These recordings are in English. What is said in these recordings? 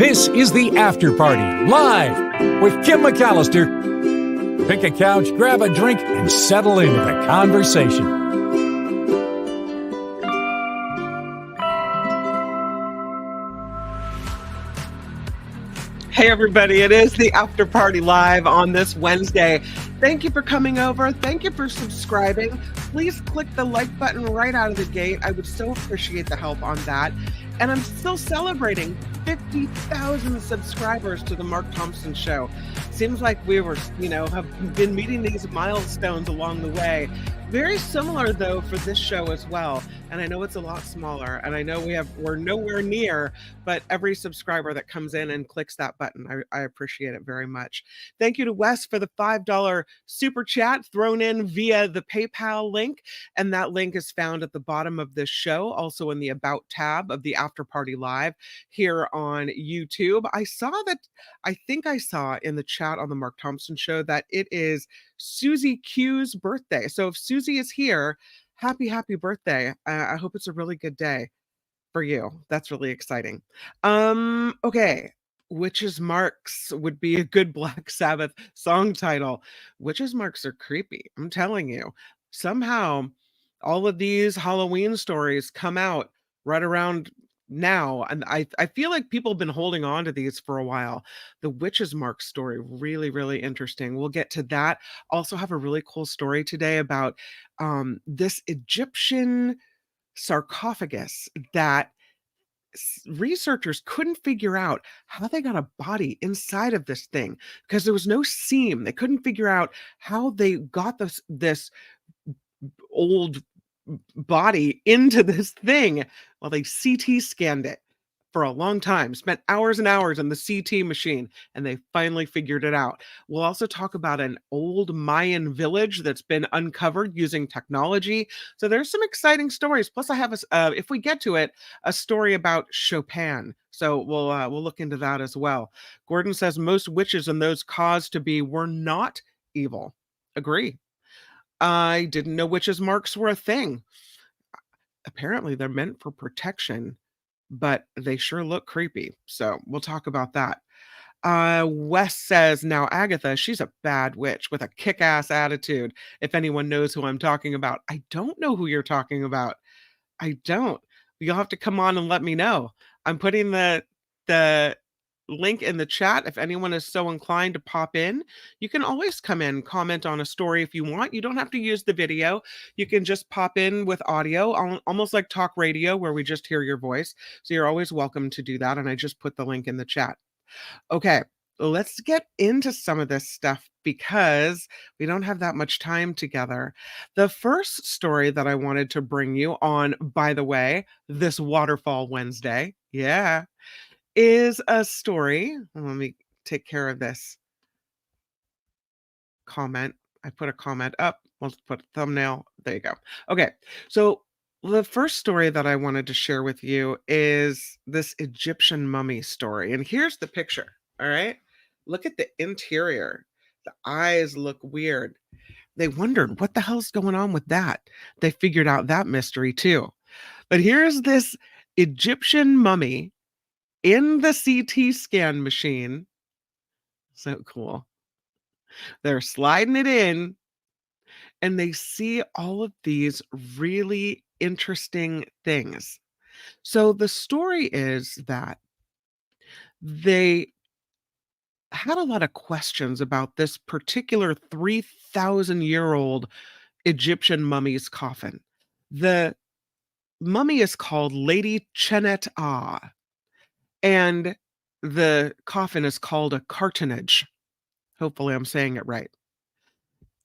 This is the After Party, live with Kim McAllister. Pick a couch, grab a drink, and settle into the conversation. Hey everybody, it is the After Party live on this Wednesday. Thank you for coming over. Thank you for subscribing. Please click the like button right out of the gate. I would so appreciate the help on that. And I'm still celebrating 50,000 subscribers to the Mark Thompson Show. Seems like we were, have been meeting these milestones along the way. Very similar though for this show as well. And I know it's a lot smaller, and I know we're nowhere near, but every subscriber that comes in and clicks that button, I appreciate it very much. Thank you to Wes for the $5 super chat thrown in via the PayPal link. And that link is found at the bottom of this show, also in the About tab of the After Party Live here on YouTube. I think I saw in the chat on the Mark Thompson Show that it is Susie Q's birthday. So if Susie is here, happy birthday. I hope it's a really good day for you. That's really exciting. Okay. Witches Marks would be a good Black Sabbath song title. Witches Marks are creepy. I'm telling you. Somehow all of these Halloween stories come out right around now, and I feel like people have been holding on to these for a while. The Witches Mark story, really interesting. We'll get to that. Also have a really cool story today about this Egyptian sarcophagus that researchers couldn't figure out how they got a body inside of this thing because there was no seam. They couldn't figure out how they got this old body into this thing. Well, they CT scanned it for a long time, spent hours and hours on the CT machine, and they finally figured it out. We'll also talk about an old Mayan village that's been uncovered using technology. So there's some exciting stories. Plus I have, if we get to it, a story about Chopin. So we'll look into that as well. Gordon says most witches and those caused to be were not evil. Agree. I didn't know witches' marks were a thing. Apparently, they're meant for protection, but they sure look creepy. So we'll talk about that. Wes says, now Agatha, she's a bad witch with a kick-ass attitude. If anyone knows who I'm talking about. I don't know who you're talking about. I don't. You'll have to come on and let me know. I'm putting the link in the chat. If anyone is so inclined to pop in, you can always come in, comment on a story if you want. You don't have to use the video. You can just pop in with audio, almost like talk radio where we just hear your voice. So you're always welcome to do that. And I just put the link in the chat. Okay, let's get into some of this stuff because we don't have that much time together. The first story that I wanted to bring you on, by the way, this Waterfall Wednesday, is a story. Let me take care of this comment. I put a comment up. Let's put a thumbnail. There you go. Okay. So the first story that I wanted to share with you is this Egyptian mummy story. And here's the picture. All right. Look at the interior. The eyes look weird. They wondered what the hell's going on with that. They figured out that mystery too. But here's this Egyptian mummy in the CT scan machine. So cool. They're sliding it in and they see all of these really interesting things. So the story is that they had a lot of questions about this particular 3,000-year-old Egyptian mummy's coffin. The mummy is called Lady Chenet Ah. And the coffin is called a cartonnage. Hopefully I'm saying it right.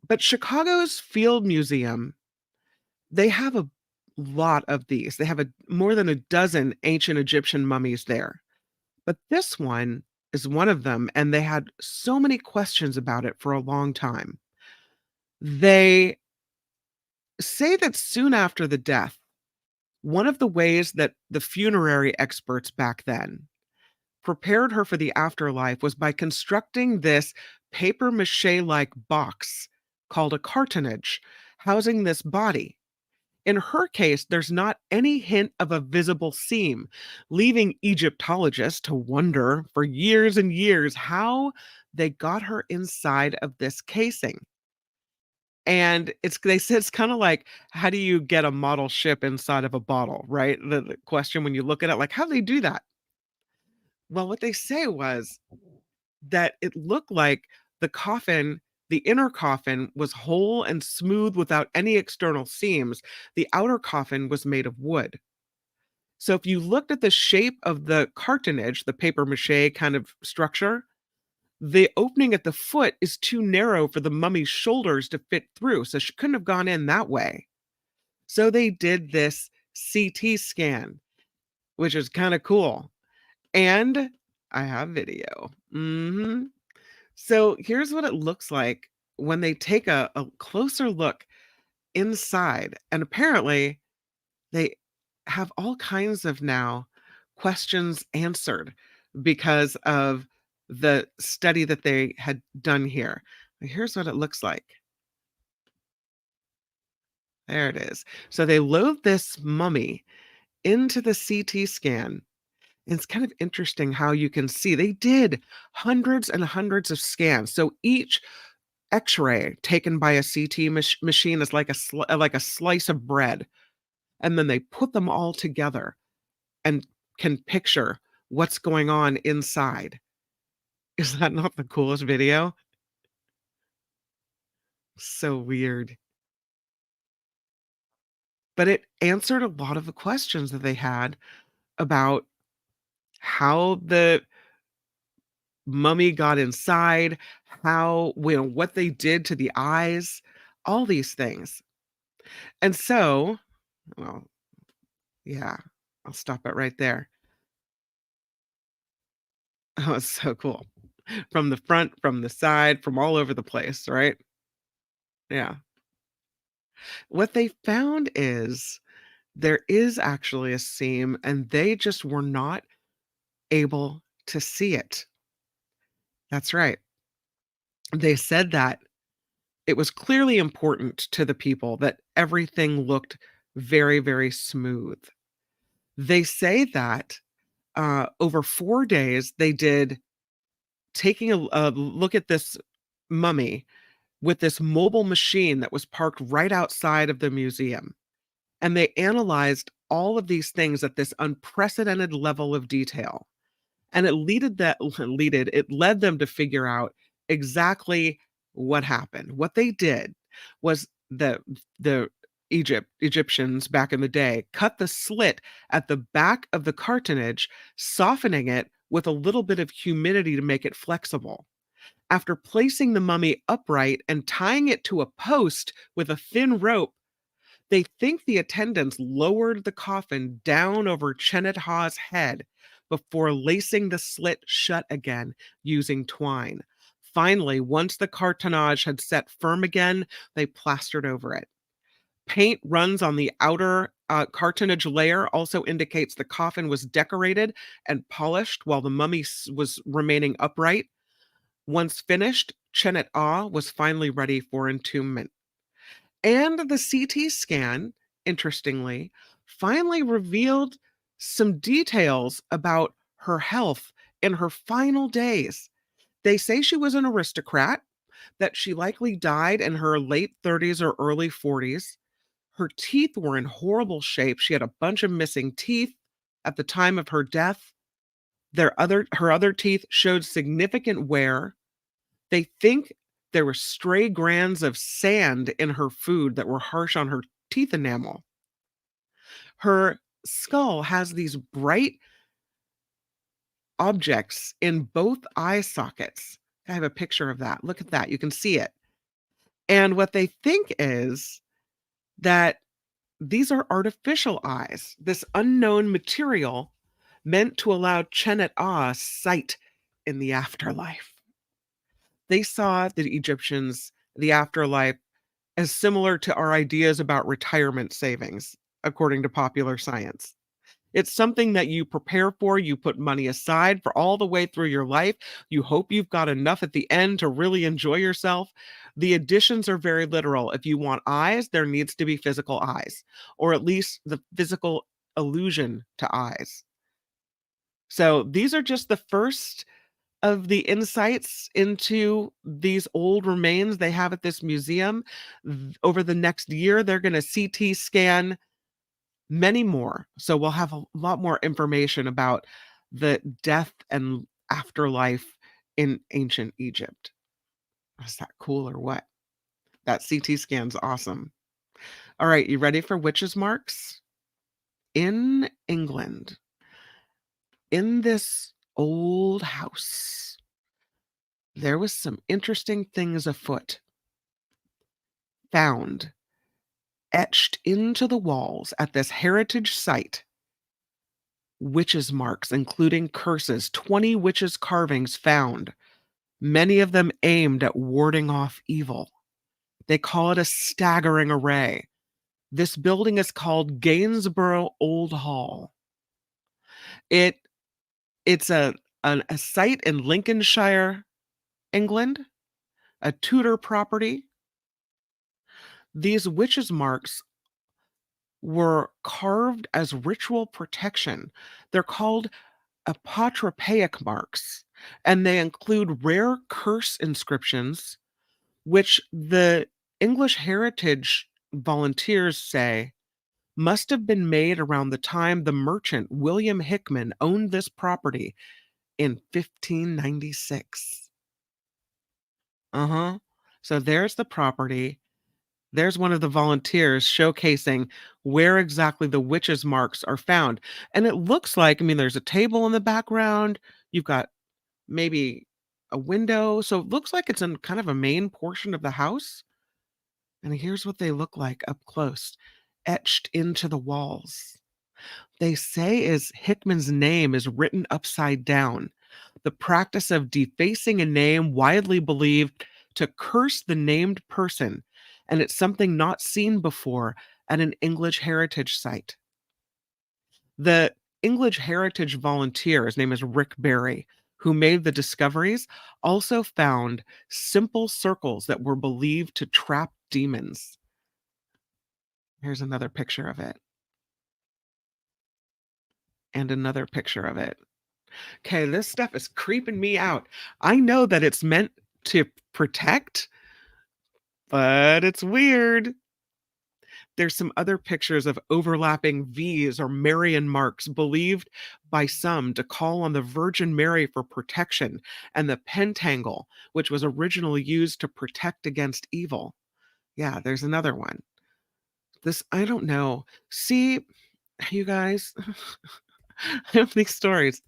But Chicago's Field Museum, they have a lot of these. They have more than a dozen ancient Egyptian mummies there. But this one is one of them, and they had so many questions about it for a long time. They say that soon after the death, one of the ways that the funerary experts back then prepared her for the afterlife was by constructing this paper mache-like box called a cartonnage housing this body. In her case, there's not any hint of a visible seam, leaving Egyptologists to wonder for years and years how they got her inside of this casing. And they said it's kinda like, how do you get a model ship inside of a bottle, right? The question when you look at it, like, how do they do that? Well, what they say was that it looked like the coffin the inner coffin was whole and smooth without any external seams. The outer coffin was made of wood. So if you looked at the shape of the cartonnage, the paper mache kind of structure, the opening at the foot is too narrow for the mummy's shoulders to fit through, so she couldn't have gone in that way. So they did this CT scan, which is kinda cool, and I have video. Mhm. So here's what it looks like when they take a closer look inside, and apparently they have all kinds of now questions answered because of the study that they had done here. Here's what it looks like. There it is. So they load this mummy into the CT scan. And it's kind of interesting how you can see they did hundreds and hundreds of scans. So each X-ray taken by a CT machine is like like a slice of bread, and then they put them all together and can picture what's going on inside. Is that not the coolest video? So weird. But it answered a lot of the questions that they had about how the mummy got inside, how what they did to the eyes, all these things. And so, well, yeah, I'll stop it right there. Oh, it's so cool. From the front, from the side, from all over the place, right? Yeah. What they found is there is actually a seam, and they just were not able to see it. That's right. They said that it was clearly important to the people that everything looked very, very smooth. They say that over 4 days, they did taking a look at this mummy with this mobile machine that was parked right outside of the museum. And they analyzed all of these things at this unprecedented level of detail. And it led them to figure out exactly what happened. What they did was the Egyptians back in the day cut the slit at the back of the cartonnage, softening it with a little bit of humidity to make it flexible. After placing the mummy upright and tying it to a post with a thin rope, they think the attendants lowered the coffin down over Chenet Ha's head before lacing the slit shut again using twine. Finally, once the cartonnage had set firm again, they plastered over it. Paint runs on the outer cartonnage layer also indicates the coffin was decorated and polished while the mummy was remaining upright. Once finished, Chenet Ah was finally ready for entombment. And the CT scan, interestingly, finally revealed some details about her health in her final days. They say she was an aristocrat, that she likely died in her late 30s or early 40s. Her teeth were in horrible shape. She had a bunch of missing teeth at the time of her death. Her other teeth showed significant wear. They think there were stray grains of sand in her food that were harsh on her teeth enamel. Her skull has these bright objects in both eye sockets. I have a picture of that. Look at that. You can see it. And what they think is that these are artificial eyes, this unknown material meant to allow Chenet Ah sight in the afterlife. They saw the Egyptians, the afterlife, as similar to our ideas about retirement savings, according to popular science. It's something that you prepare for, you put money aside for all the way through your life. You hope you've got enough at the end to really enjoy yourself. The additions are very literal. If you want eyes, there needs to be physical eyes, or at least the physical illusion to eyes. So these are just the first of the insights into these old remains they have at this museum. Over the next year, they're going to CT scan many more. So we'll have a lot more information about the death and afterlife in ancient Egypt. Is that cool or what? That CT scan's awesome. All right, you ready for witches' marks? In England, in this old house, there was some interesting things afoot. Found etched into the walls at this heritage site, witches' marks, including curses, 20 witches' carvings found, many of them aimed at warding off evil. They call it a staggering array. This building is called Gainsborough Old Hall. It's a site in Lincolnshire, England, a Tudor property. These witches' marks were carved as ritual protection. They're called apotropaic marks, and they include rare curse inscriptions, which the English heritage volunteers say must have been made around the time the merchant William Hickman owned this property in 1596. Uh-huh. So there's the property. There's one of the volunteers showcasing where exactly the witches' marks are found. And it looks like, I mean, there's a table in the background. You've got maybe a window. So it looks like it's in kind of a main portion of the house. And here's what they look like up close, etched into the walls. They say is Hickman's name is written upside down. The practice of defacing a name widely believed to curse the named person, and it's something not seen before at an English heritage site. The English heritage volunteer, his name is Rick Barry, who made the discoveries, also found simple circles that were believed to trap demons. Here's another picture of it. And another picture of it. Okay, this stuff is creeping me out. I know that it's meant to protect, but it's weird. There's some other pictures of overlapping V's or Marian marks believed by some to call on the Virgin Mary for protection, and the pentangle, which was originally used to protect against evil. Yeah, there's another one. This, I don't know. See, you guys, I have these stories.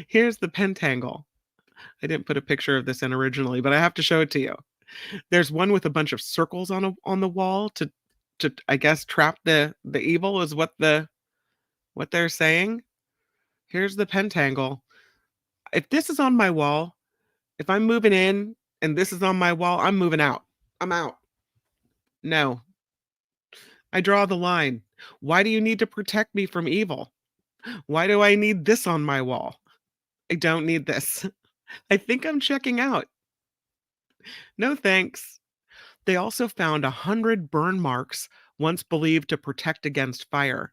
Here's the pentangle. I didn't put a picture of this in originally, but I have to show it to you. There's one with a bunch of circles on the wall to I guess trap the evil is what they're saying. Here's the pentangle. If this is on my wall, if I'm moving in and this is on my wall, I'm moving out. I'm out. No. I draw the line. Why do you need to protect me from evil? Why do I need this on my wall? I don't need this. I think I'm checking out. No thanks. They also found 100 burn marks, once believed to protect against fire.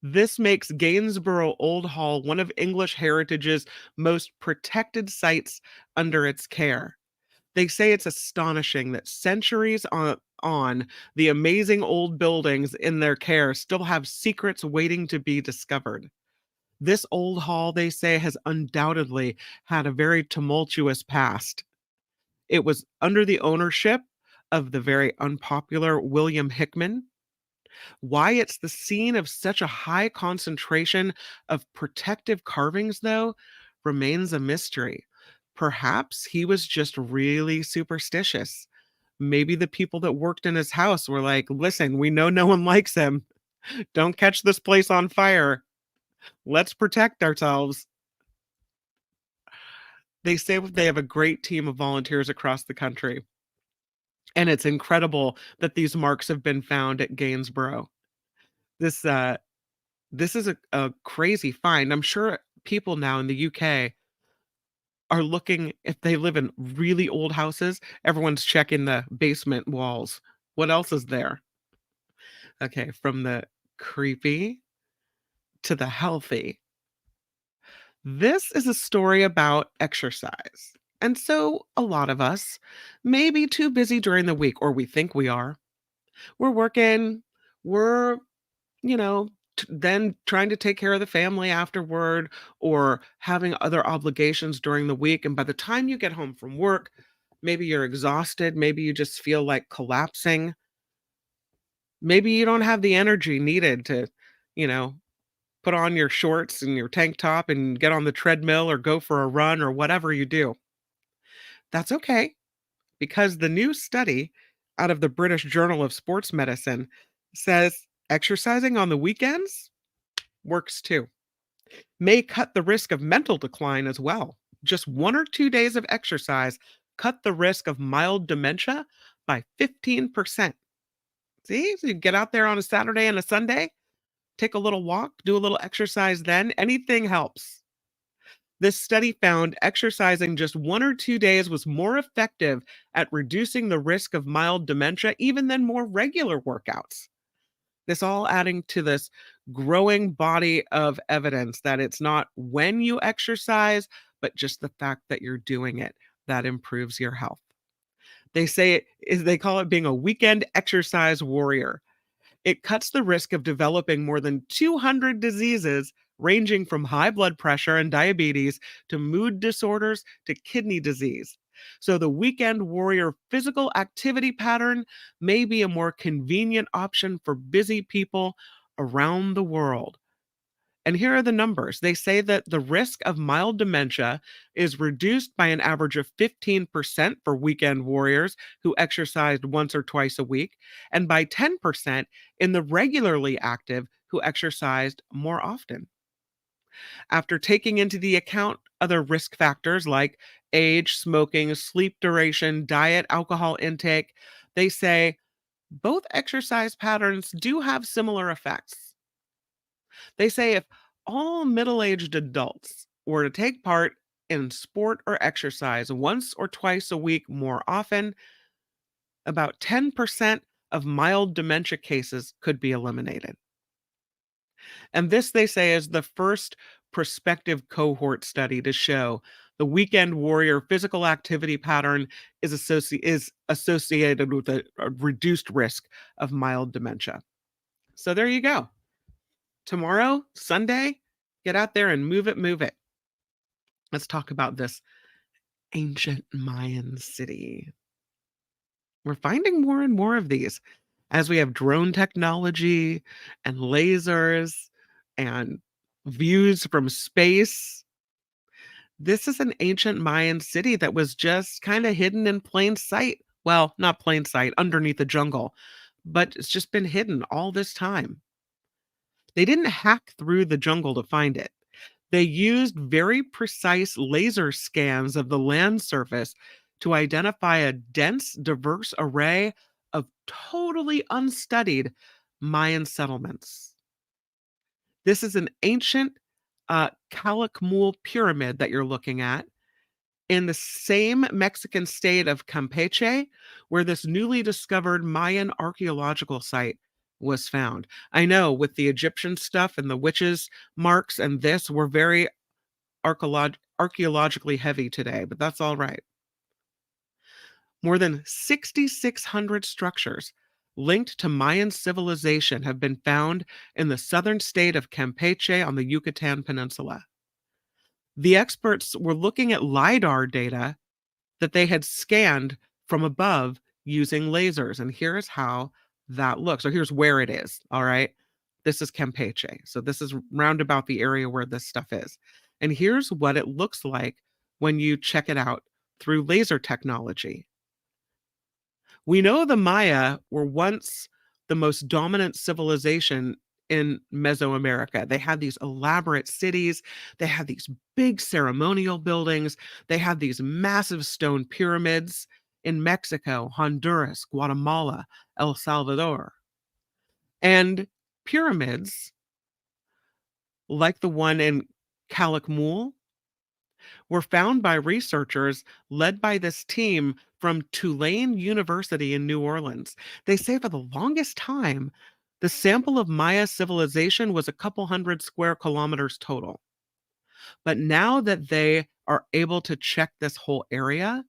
This makes Gainsborough Old Hall one of English heritage's most protected sites under its care. They say it's astonishing that centuries on, the amazing old buildings in their care still have secrets waiting to be discovered. This old hall, they say, has undoubtedly had a very tumultuous past. It was under the ownership of the very unpopular William Hickman. Why it's the scene of such a high concentration of protective carvings, though, remains a mystery. Perhaps he was just really superstitious. Maybe the people that worked in his house were like, listen, we know no one likes him. Don't catch this place on fire. Let's protect ourselves. They say they have a great team of volunteers across the country. And it's incredible that these marks have been found at Gainsborough. This This is a crazy find. I'm sure people now in the UK are looking, if they live in really old houses, everyone's checking the basement walls. What else is there? Okay, from the creepy to the healthy. This is a story about exercise. And so a lot of us may be too busy during the week, or we think we are. We're working, we're, you know, then trying to take care of the family afterward or having other obligations during the week. And by the time you get home from work, maybe you're exhausted, maybe you just feel like collapsing. Maybe you don't have the energy needed to, you know, put on your shorts and your tank top and get on the treadmill or go for a run or whatever you do. That's okay, because the new study out of the British Journal of Sports Medicine says exercising on the weekends works too. May cut the risk of mental decline as well. Just 1 or 2 days of exercise cut the risk of mild dementia by 15%. See, so you get out there on a Saturday and a Sunday, take a little walk, do a little exercise then, anything helps. This study found exercising just 1 or 2 days was more effective at reducing the risk of mild dementia even than more regular workouts. This all adding to this growing body of evidence that it's not when you exercise, but just the fact that you're doing it that improves your health. They say they call it being a weekend exercise warrior. It cuts the risk of developing more than 200 diseases, ranging from high blood pressure and diabetes to mood disorders to kidney disease. So, the weekend warrior physical activity pattern may be a more convenient option for busy people around the world. And here are the numbers. They say that the risk of mild dementia is reduced by an average of 15% for weekend warriors who exercised once or twice a week, and by 10% in the regularly active who exercised more often. After taking into the account other risk factors like age, smoking, sleep duration, diet, alcohol intake, they say both exercise patterns do have similar effects. They say if all middle aged adults were to take part in sport or exercise once or twice a week more often, about 10% of mild dementia cases could be eliminated. And this, they say, is the first prospective cohort study to show the weekend warrior physical activity pattern is associated with a reduced risk of mild dementia. So there you go. Tomorrow, Sunday, get out there and move it, move it. Let's talk about this ancient Mayan city. We're finding more and more of these as we have drone technology and lasers and views from space. This is an ancient Mayan city that was just kind of hidden in plain sight. Well, not plain sight, underneath the jungle, but it's just been hidden all this time. They didn't hack through the jungle to find it. They used very precise laser scans of the land surface to identify a dense, diverse array of totally unstudied Mayan settlements. This is an ancient Calakmul pyramid that you're looking at in the same Mexican state of Campeche, where this newly discovered Mayan archaeological site was found. I know with the Egyptian stuff and the witches' marks and this, we're very archaeologically heavy today, but that's all right. More than 6,600 structures linked to Mayan civilization have been found in the southern state of Campeche on the Yucatan Peninsula. The experts were looking at LiDAR data that they had scanned from above using lasers. And here's how that looks. So here's where it is. All right. This is Campeche. So this is round about the area where this stuff is. And here's what it looks like when you check it out through laser technology. We know the Maya were once the most dominant civilization in Mesoamerica. They had these elaborate cities, they had these big ceremonial buildings, they had these massive stone pyramids in Mexico, Honduras, Guatemala, El Salvador. And pyramids like the one in Calakmul, were found by researchers led by this team from Tulane University in New Orleans. They say for the longest time, the sample of Maya civilization was a couple hundred square kilometers total. But now that they are able to check this whole area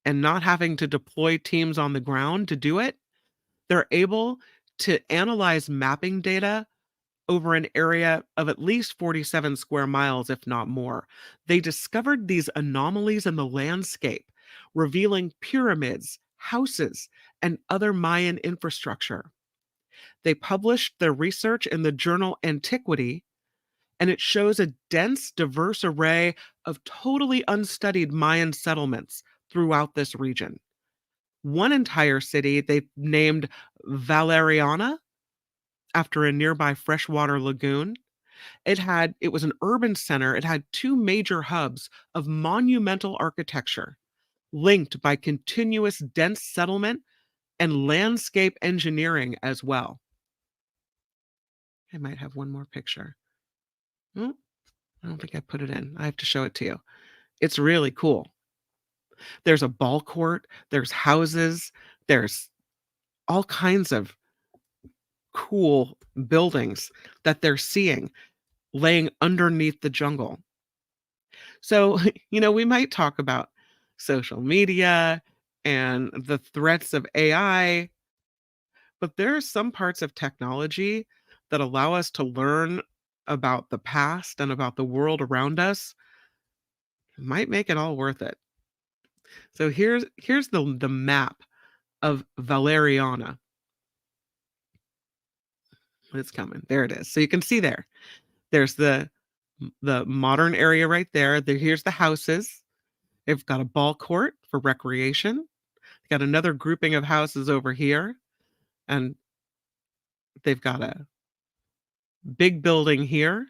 and not having to deploy teams on the ground to do it, they're able to analyze mapping data over an area of at least 47 square miles, if not more. They discovered these anomalies in the landscape, revealing pyramids, houses, and other Mayan infrastructure. They published their research in the journal Antiquity, and it shows a dense, diverse array of totally unstudied Mayan settlements throughout this region. One entire city they named Valeriana after a nearby freshwater lagoon. It was an urban center. It had two major hubs of monumental architecture linked by continuous dense settlement and landscape engineering as well. I might have one more picture. Oh, I don't think I put it in. I have to show it to you. It's really cool. There's a ball court, there's houses, there's all kinds of cool buildings that they're seeing laying underneath the jungle. So, we might talk about social media and the threats of AI, but there are some parts of technology that allow us to learn about the past and about the world around us. It might make it all worth it. So here's the map of Valeriana. It's coming. There it is. So you can see there's the modern area right there. Here's the houses. They've got a ball court for recreation. Got another grouping of houses over here, and they've got a big building here.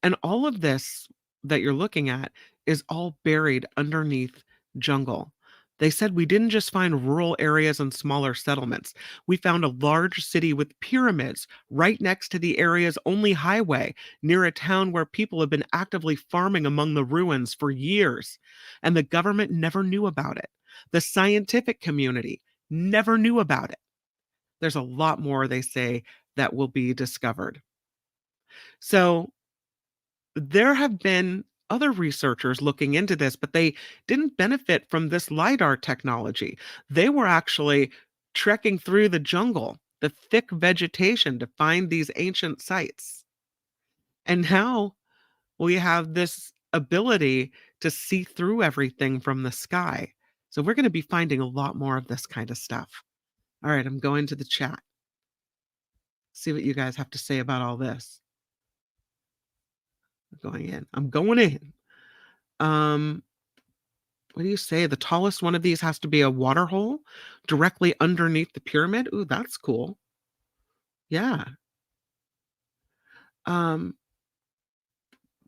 And all of this that you're looking at is all buried underneath jungle. They said we didn't just find rural areas and smaller settlements. We found a large city with pyramids right next to the area's only highway, near a town where people have been actively farming among the ruins for years. And the government never knew about it. The scientific community never knew about it. There's a lot more, they say, that will be discovered. So there have been other researchers looking into this, but they didn't benefit from this LiDAR technology. They were actually trekking through the jungle, the thick vegetation, to find these ancient sites. And now we have this ability to see through everything from the sky. So we're going to be finding a lot more of this kind of stuff. All right, I'm going to the chat. See what you guys have to say about all this. I'm going in. What do you say? The tallest one of these has to be a water hole directly underneath the pyramid. Ooh, that's cool. Yeah.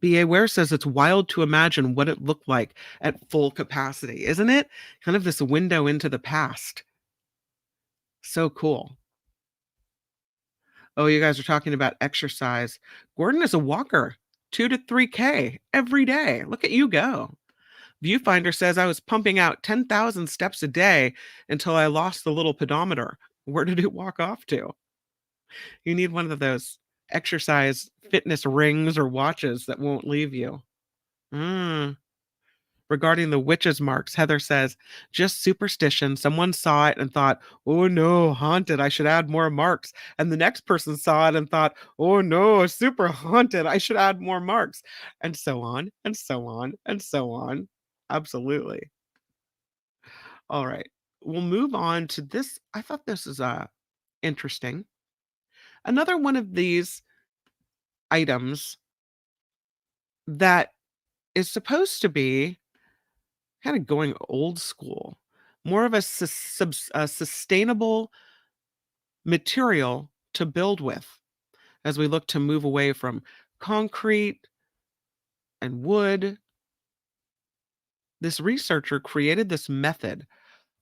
B.A. Ware says it's wild to imagine what it looked like at full capacity, isn't it? Kind of this window into the past. So cool. Oh, you guys are talking about exercise. Gordon is a walker, 2 to 3K every day. Look at you go. Viewfinder says I was pumping out 10,000 steps a day until I lost the little pedometer. Where did it walk off to? You need one of those exercise fitness rings or watches that won't leave you. Regarding the witch's marks, Heather says, just superstition. Someone saw it and thought, oh no, haunted. I should add more marks. And the next person saw it and thought, oh no, super haunted. I should add more marks. And so on, and so on, and so on. Absolutely. All right. We'll move on to this. I thought this is interesting. Another one of these items that is supposed to be kind of going old school, more of a sustainable material to build with as we look to move away from concrete and wood. This researcher created this method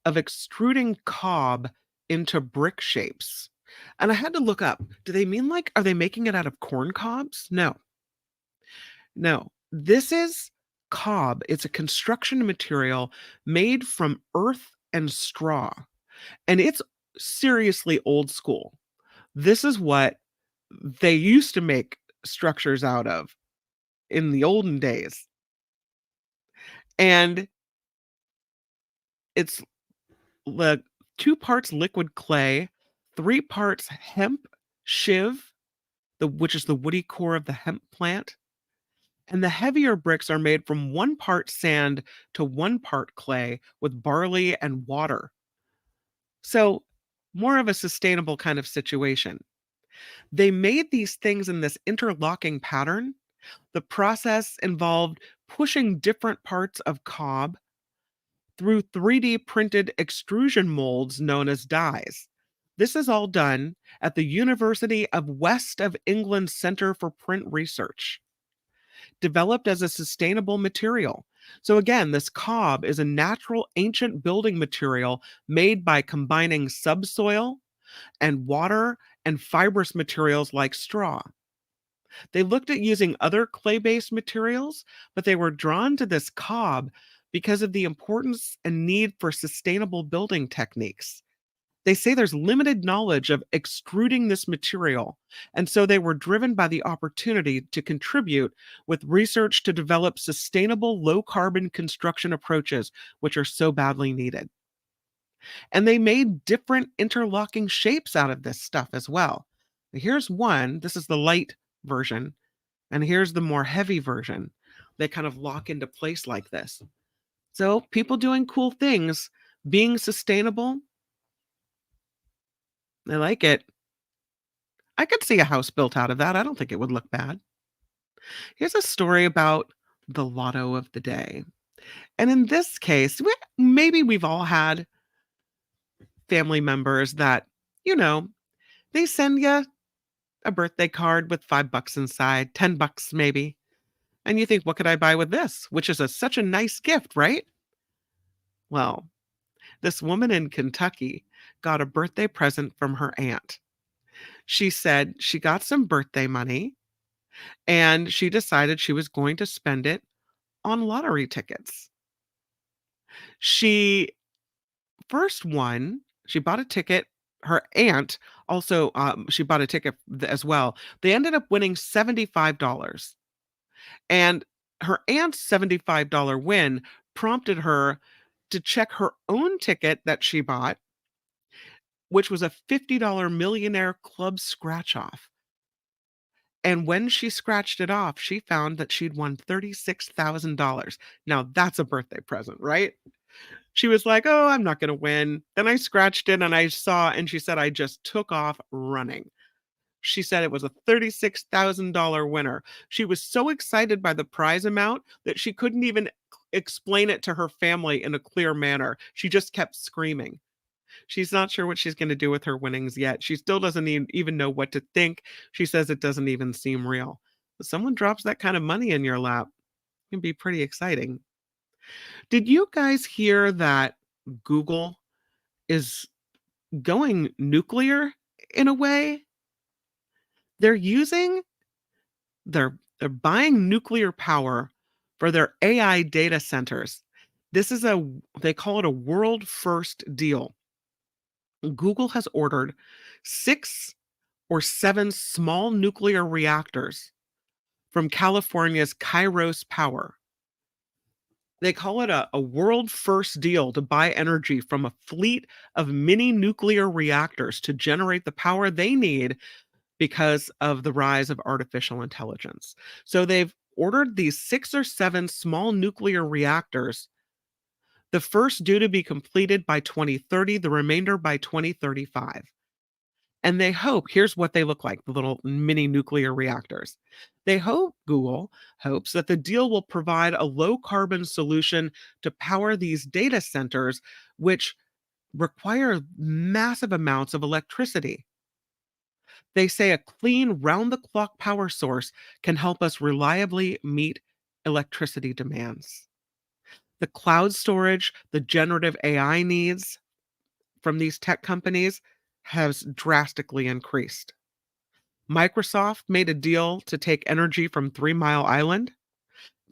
of extruding cob into brick shapes. And I had to look up, do they mean like, are they making it out of corn cobs? No, no. This is cob. It's a construction material made from earth and straw. And it's seriously old school. This is what they used to make structures out of in the olden days. And it's like 2 parts liquid clay, 3 parts hemp shiv, which is the woody core of the hemp plant. And the heavier bricks are made from 1 part sand to 1 part clay with barley and water. So, more of a sustainable kind of situation. They made these things in this interlocking pattern. The process involved pushing different parts of cob through 3D printed extrusion molds known as dies. This is all done at the University of West of England Center for Print Research, developed as a sustainable material. So, again, this cob is a natural ancient building material made by combining subsoil and water and fibrous materials like straw. They looked at using other clay based materials, but they were drawn to this cob because of the importance and need for sustainable building techniques. They say there's limited knowledge of extruding this material, and so they were driven by the opportunity to contribute with research to develop sustainable low carbon construction approaches, which are so badly needed. And they made different interlocking shapes out of this stuff as well. Here's one. This is the light version. And here's the more heavy version. They kind of lock into place like this. So people doing cool things, being sustainable. I like it. I could see a house built out of that. I don't think it would look bad. Here's a story about the lotto of the day. And in this case, maybe we've all had family members that, you know, they send you a birthday card with $5 inside, $10 maybe. And you think, what could I buy with this? Which is such a nice gift, right? Well, this woman in Kentucky got a birthday present from her aunt. She said she got some birthday money and she decided she was going to spend it on lottery tickets. She first won, she bought a ticket. Her aunt also, she bought a ticket as well. They ended up winning $75. And her aunt's $75 win prompted her to check her own ticket that she bought, which was a $50 Millionaire Club scratch off. And when she scratched it off, she found that she'd won $36,000. Now that's a birthday present, right? She was like, "Oh, I'm not going to win." Then I scratched it and I saw, and she said, I just took off running. She said it was a $36,000 winner. She was so excited by the prize amount that she couldn't even explain it to her family in a clear manner. She just kept screaming. She's not sure what she's going to do with her winnings yet. She still doesn't even know what to think. She says it doesn't even seem real. But someone drops that kind of money in your lap, it can be pretty exciting. Did you guys hear that Google is going nuclear in a way? They're using they're buying nuclear power for their AI data centers. This is they call it a world first deal. Google has ordered 6 or 7 small nuclear reactors from California's Kairos Power. They call it a world first deal to buy energy from a fleet of mini nuclear reactors to generate the power they need because of the rise of artificial intelligence. So they've ordered these 6 or 7 small nuclear reactors, the first due to be completed by 2030, the remainder by 2035. And they hope, here's what they look like, the little mini nuclear reactors. Google hopes that the deal will provide a low carbon solution to power these data centers, which require massive amounts of electricity. They say a clean, round the clock power source can help us reliably meet electricity demands. The cloud storage, the generative AI needs from these tech companies has drastically increased. Microsoft made a deal to take energy from 3 Mile Island,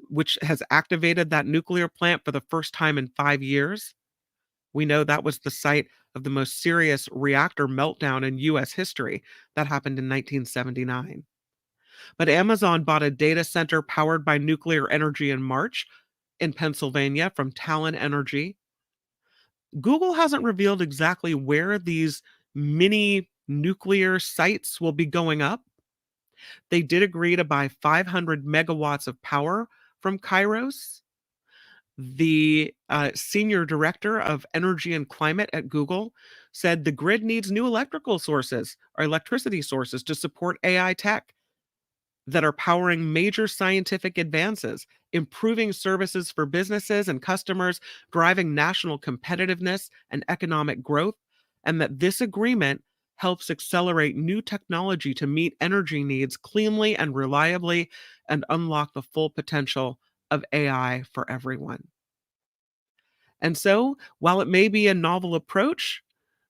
which has activated that nuclear plant for the first time in 5 years. We know that was the site of the most serious reactor meltdown in US history. That happened in 1979. But Amazon bought a data center powered by nuclear energy in March in Pennsylvania from Talon Energy. Google hasn't revealed exactly where these mini nuclear sites will be going up. They did agree to buy 500 megawatts of power from Kairos. The senior director of energy and climate at Google said the grid needs new electrical sources or electricity sources to support AI tech that are powering major scientific advances, improving services for businesses and customers, driving national competitiveness and economic growth, and that this agreement helps accelerate new technology to meet energy needs cleanly and reliably and unlock the full potential of AI for everyone. And so, while it may be a novel approach,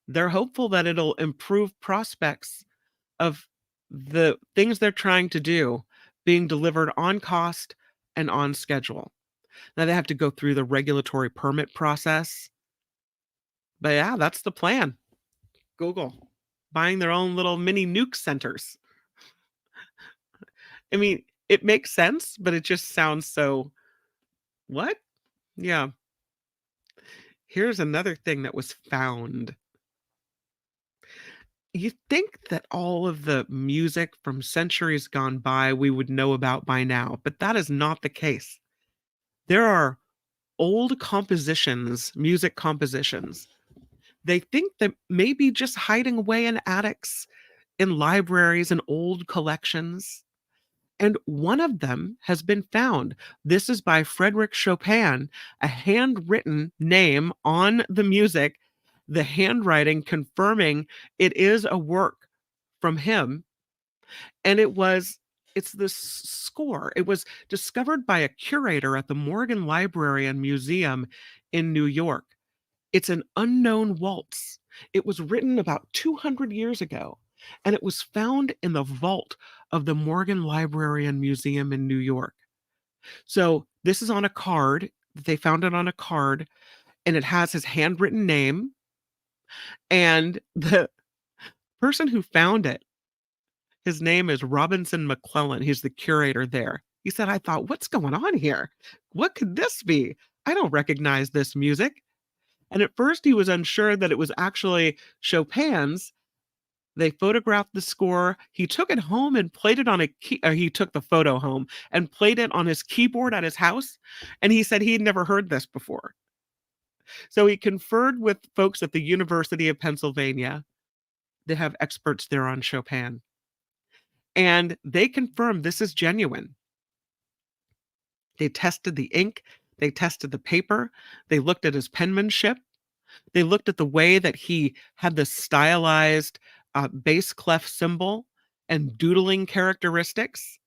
they're hopeful that it'll improve prospects of the things they're trying to do being delivered on cost and on schedule. Now they have to go through the regulatory permit process. But yeah, that's the plan. Google buying their own little mini nuke centers. I mean, it makes sense, but it just sounds so what? Yeah. Here's another thing that was found. You think that all of the music from centuries gone by we would know about by now, but that is not the case. There are old compositions, music compositions. They think that maybe just hiding away in attics, in libraries, and old collections. And one of them has been found. This is by Frederick Chopin, a handwritten name on the music, the handwriting confirming it is a work from him. And it's this score. It was discovered by a curator at the Morgan Library and Museum in New York. It's an unknown waltz. It was written about 200 years ago, and it was found in the vault of the Morgan Library and Museum in New York. So this is on a card. They found it on a card, and it has his handwritten name. And the person who found it, his name is Robinson McClellan. He's the curator there. He said, I thought, what's going on here? What could this be? I don't recognize this music. And at first, he was unsure that it was actually Chopin's. They photographed the score. He took it home and played it on he took the photo home and played it on his keyboard at his house. And he said he'd never heard this before. So he conferred with folks at the University of Pennsylvania. They have experts there on Chopin. And they confirmed this is genuine. They tested the ink. They tested the paper. They looked at his penmanship. They looked at the way that he had the stylized bass clef symbol and doodling characteristics.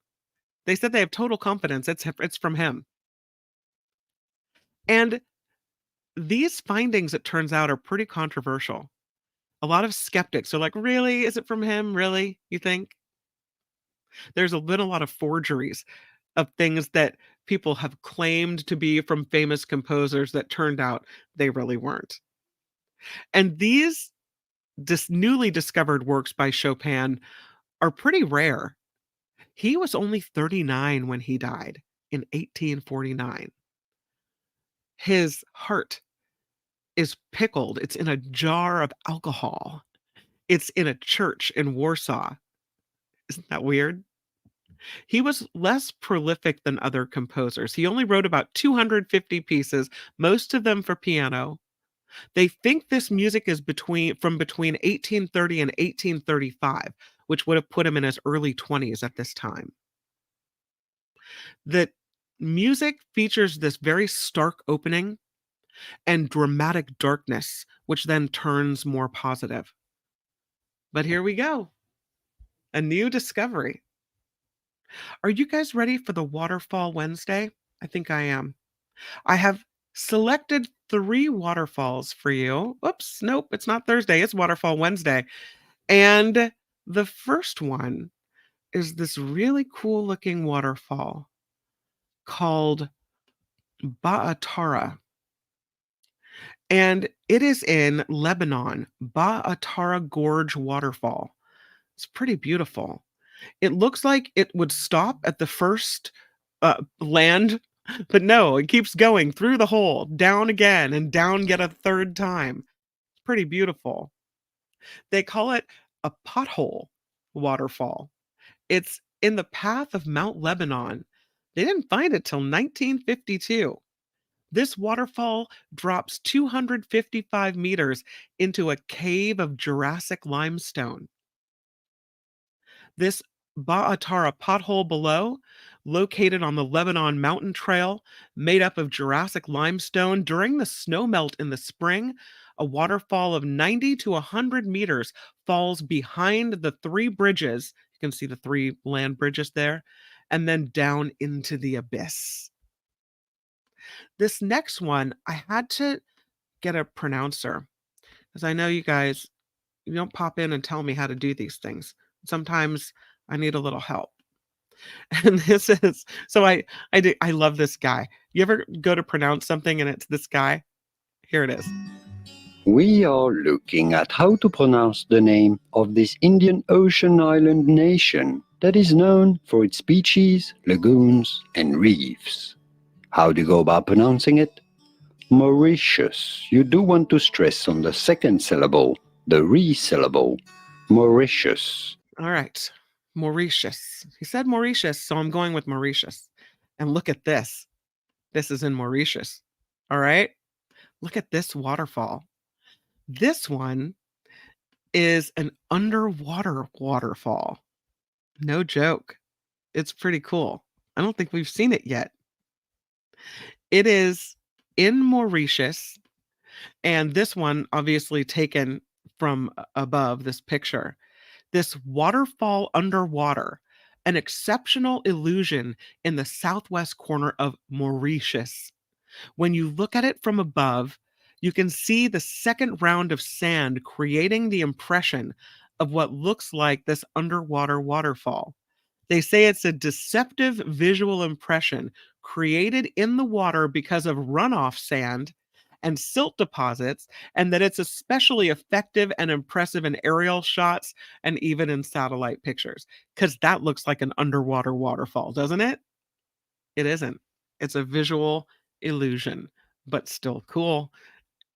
They said they have total confidence it's from him. And these findings, it turns out, are pretty controversial. A lot of skeptics are like, really? Is it from him? Really? You think? There's been a lot of forgeries of things that people have claimed to be from famous composers that turned out they really weren't. And these newly discovered works by Chopin are pretty rare. He was only 39 when he died in 1849. His heart is pickled. It's in a jar of alcohol. It's in a church in Warsaw. Isn't that weird? He was less prolific than other composers. He only wrote about 250 pieces, most of them for piano. They think this music is from between 1830 and 1835, which would have put him in his early 20s at this time. The music features this very stark opening and dramatic darkness, which then turns more positive. But here we go. A new discovery. Are you guys ready for the Waterfall Wednesday? I think I am. I have selected 3 waterfalls for you. Oops, nope, it's not Thursday, it's Waterfall Wednesday. And the first one is this really cool looking waterfall called Ba'atara. And it is in Lebanon, Ba'atara Gorge Waterfall. It's pretty beautiful. It looks like it would stop at the first land, but no, it keeps going through the hole, down again, and down yet a third time. It's pretty beautiful. They call it a pothole waterfall. It's in the path of Mount Lebanon. They didn't find it till 1952. This waterfall drops 255 meters into a cave of Jurassic limestone. This Ba'atara pothole below, located on the Lebanon Mountain Trail, made up of Jurassic limestone during the snowmelt in the spring, a waterfall of 90 to 100 meters falls behind the 3 bridges. You can see the 3 land bridges there, and then down into the abyss. This next one, I had to get a pronouncer because I know you guys, you don't pop in and tell me how to do these things. Sometimes I need a little help. And this is so I love this guy. You ever go to pronounce something and it's this guy? Here it is. We are looking at how to pronounce the name of this Indian Ocean island nation that is known for its beaches, lagoons, and reefs. How do you go about pronouncing it? Mauritius. You do want to stress on the second syllable, the re syllable. Mauritius. All right. Mauritius. He said Mauritius, so I'm going with Mauritius. And look at this. This is in Mauritius. All right. Look at this waterfall. This one is an underwater waterfall. No joke. It's pretty cool. I don't think we've seen it yet. It is in Mauritius, and this one obviously taken from above this picture. This waterfall underwater, an exceptional illusion in the southwest corner of Mauritius. When you look at it from above, you can see the second round of sand creating the impression of what looks like this underwater waterfall. They say it's a deceptive visual impression created in the water because of runoff sand and silt deposits, and that it's especially effective and impressive in aerial shots and even in satellite pictures. Because that looks like an underwater waterfall, doesn't it? It isn't. It's a visual illusion, but still cool.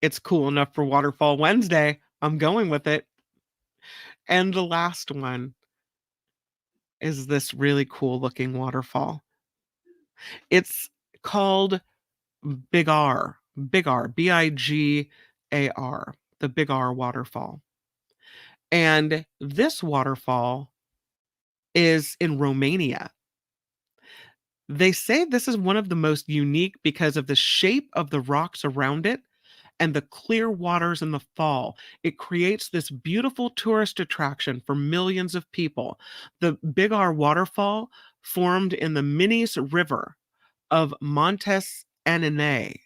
It's cool enough for Waterfall Wednesday. I'm going with it. And the last one is this really cool looking waterfall. It's called Big R, Bigar, the Big R waterfall. And this waterfall is in Romania. They say this is one of the most unique because of the shape of the rocks around it and the clear waters in the fall. It creates this beautiful tourist attraction for millions of people. The Big R waterfall formed in the Minis River of Montes Anene.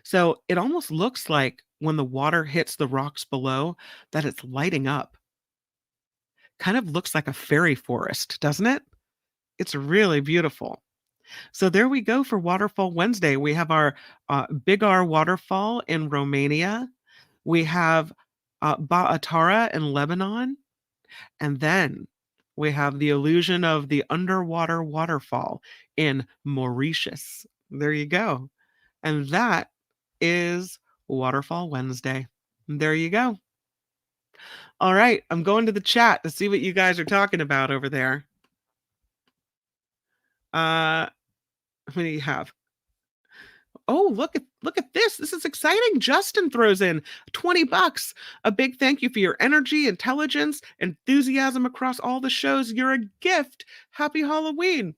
So it almost looks like when the water hits the rocks below that it's lighting up. Kind of looks like a fairy forest, doesn't it? It's really beautiful. So there we go for Waterfall Wednesday. We have our Big R waterfall in Romania. We have Ba'atara in Lebanon. And then we have the illusion of the underwater waterfall in Mauritius. There you go. And that is Waterfall Wednesday. There you go. All right, I'm going to the chat to see what you guys are talking about over there. What do you have? Oh, look at this. This is exciting. Justin throws in $20. A big thank you for your energy, intelligence, enthusiasm across all the shows. You're a gift. Happy Halloween.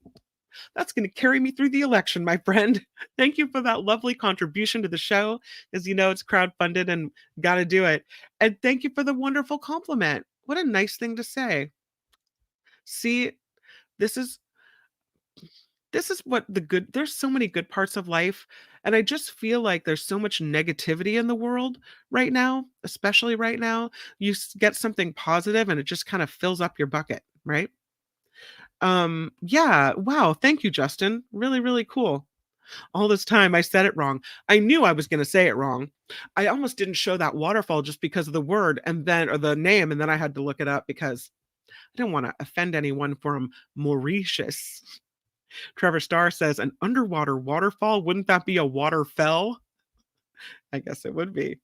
That's going to carry me through the election, my friend. Thank you for that lovely contribution to the show. As you know, it's crowdfunded and got to do it. And thank you for the wonderful compliment. What a nice thing to say. See, this is what there's so many good parts of life, And I just feel like there's so much negativity in the world right now, especially right now. You get something positive and it just kind of fills up your bucket, right? Yeah, wow, thank you, Justin. Really, really cool. All this time I said it wrong. I knew I was going to say it wrong. I almost didn't show that waterfall just because of the word and then or the name, and then I had to look it up because I didn't want to offend anyone from Mauritius. Trevor Starr says an underwater waterfall, wouldn't that be a waterfell? I guess it would be.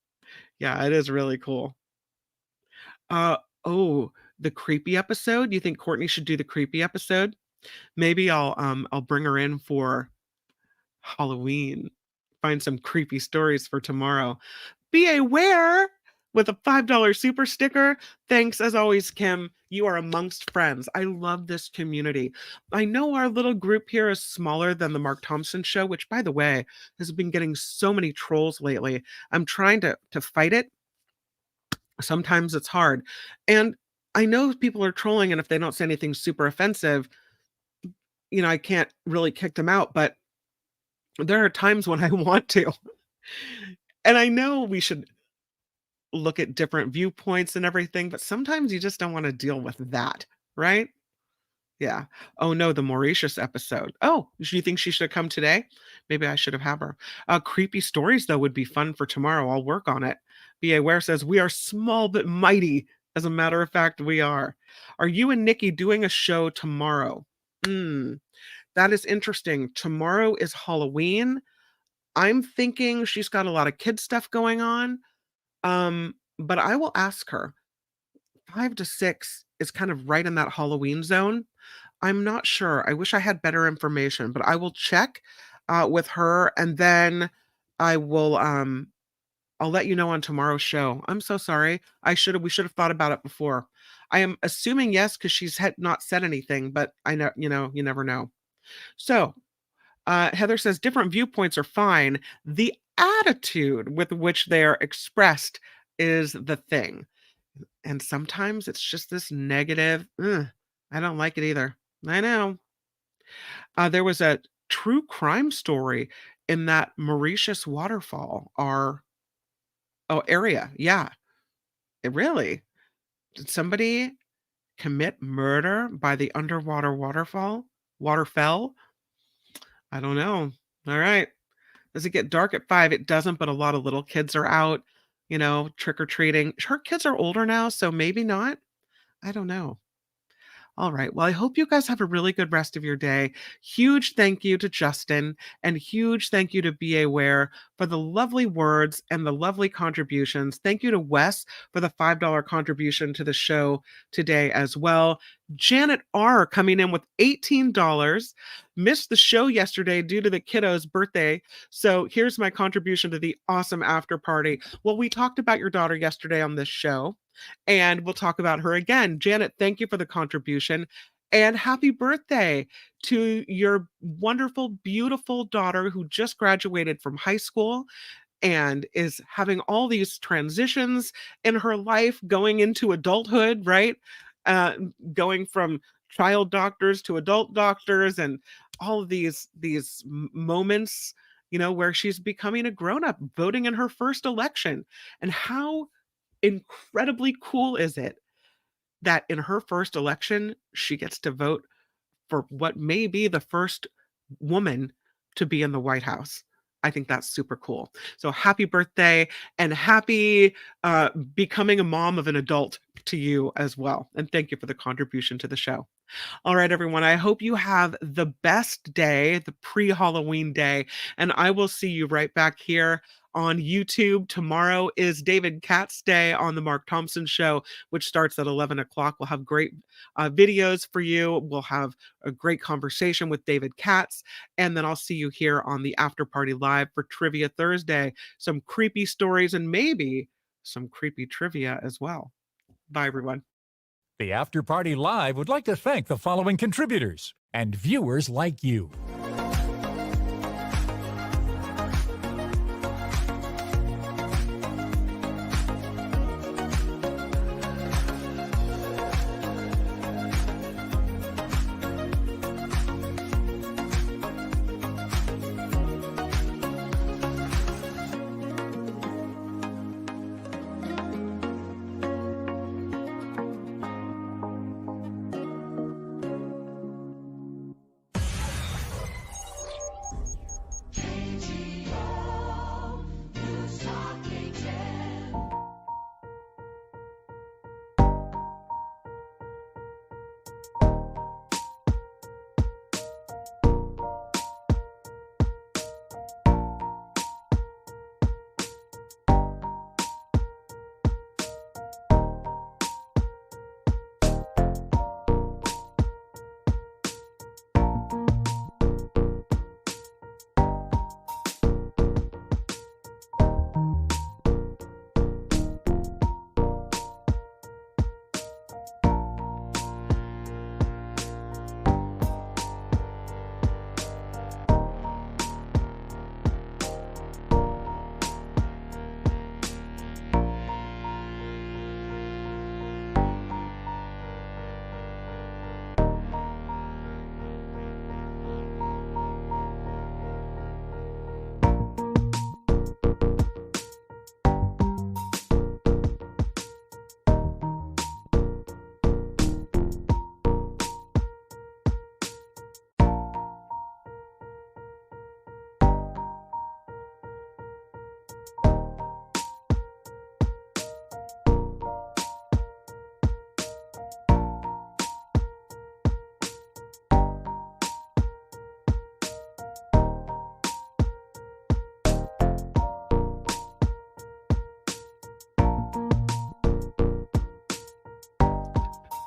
Yeah, it is really cool. Uh oh, the creepy episode. You think Courtney should do the creepy episode? Maybe I'll bring her in for Halloween. Find some creepy stories for tomorrow. Be aware with a $5 super sticker. Thanks as always, Kim. You are amongst friends. I love this community. I know our little group here is smaller than the Mark Thompson show, which by the way, has been getting so many trolls lately. I'm trying to fight it. Sometimes it's hard. And I know people are trolling, and if they don't say anything super offensive, I can't really kick them out, but there are times when I want to. And I know we should look at different viewpoints and everything, but sometimes you just don't want to deal with that, right? Yeah. Oh no, the Mauritius episode. Oh, do you think she should come today? Maybe I should have her. Creepy stories though would be fun for tomorrow. I'll work on it. B.A. Ware says we are small but mighty. As a matter of fact, we are. Are you and Nikki doing a show tomorrow? That is interesting. Tomorrow is Halloween. I'm thinking she's got a lot of kid stuff going on. But I will ask her. 5 to 6 is kind of right in that Halloween zone. I'm not sure. I wish I had better information, but I will check with her, and then I will I'll let you know on tomorrow's show. I'm so sorry. We should have thought about it before. I am assuming yes, because she's not said anything, but I know, you never know. So Heather says different viewpoints are fine. The attitude with which they are expressed is the thing. And sometimes it's just this negative. I don't like it either. I know. There was a true crime story in that Mauritius waterfall, area. Yeah. It really. Did somebody commit murder by the underwater waterfell? I don't know. All right. Does it get dark at 5? It doesn't, but a lot of little kids are out, trick-or-treating. Her kids are older now, so maybe not. I don't know. All right. Well, I hope you guys have a really good rest of your day. Huge thank you to Justin and huge thank you to B.A. Ware for the lovely words and the lovely contributions. Thank you to Wes for the $5 contribution to the show today as well. Janet R. coming in with $18. Missed the show yesterday due to the kiddo's birthday. So here's my contribution to the awesome after party. Well, we talked about your daughter yesterday on this show, and we'll talk about her again. Janet, thank you for the contribution. And happy birthday to your wonderful, beautiful daughter who just graduated from high school and is having all these transitions in her life going into adulthood, right? Going from child doctors to adult doctors and all of these moments, where she's becoming a grown-up, voting in her first election. And how incredibly cool is it that in her first election, she gets to vote for what may be the first woman to be in the White House? I think that's super cool. So happy birthday and happy becoming a mom of an adult to you as well. And thank you for the contribution to the show. All right, everyone. I hope you have the best day, the pre-Halloween day, and I will see you right back here on YouTube. Tomorrow is David Katz Day on the Mark Thompson Show, which starts at 11 o'clock. We'll have great videos for you. We'll have a great conversation with David Katz, and then I'll see you here on the After Party Live for Trivia Thursday. Some creepy stories and maybe some creepy trivia as well. Bye, everyone. The After Party Live would like to thank the following contributors and viewers like you.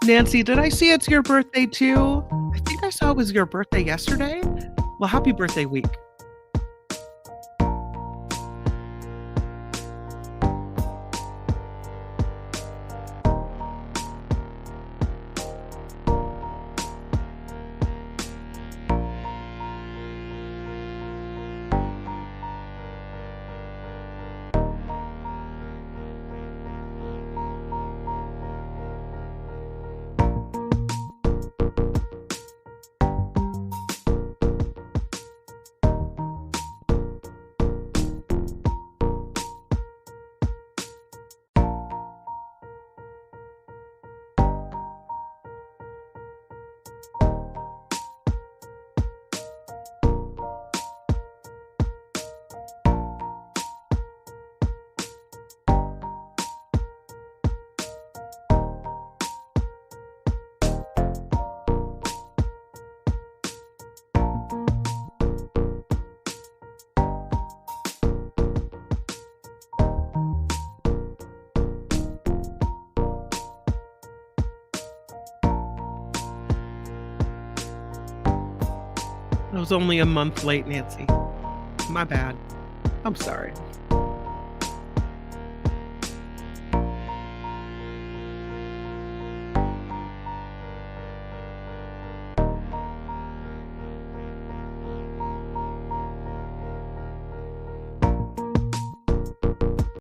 Nancy, did I see it's your birthday too? I think I saw it was your birthday yesterday. Well, happy birthday week. I was only a month late, Nancy. My bad. I'm sorry.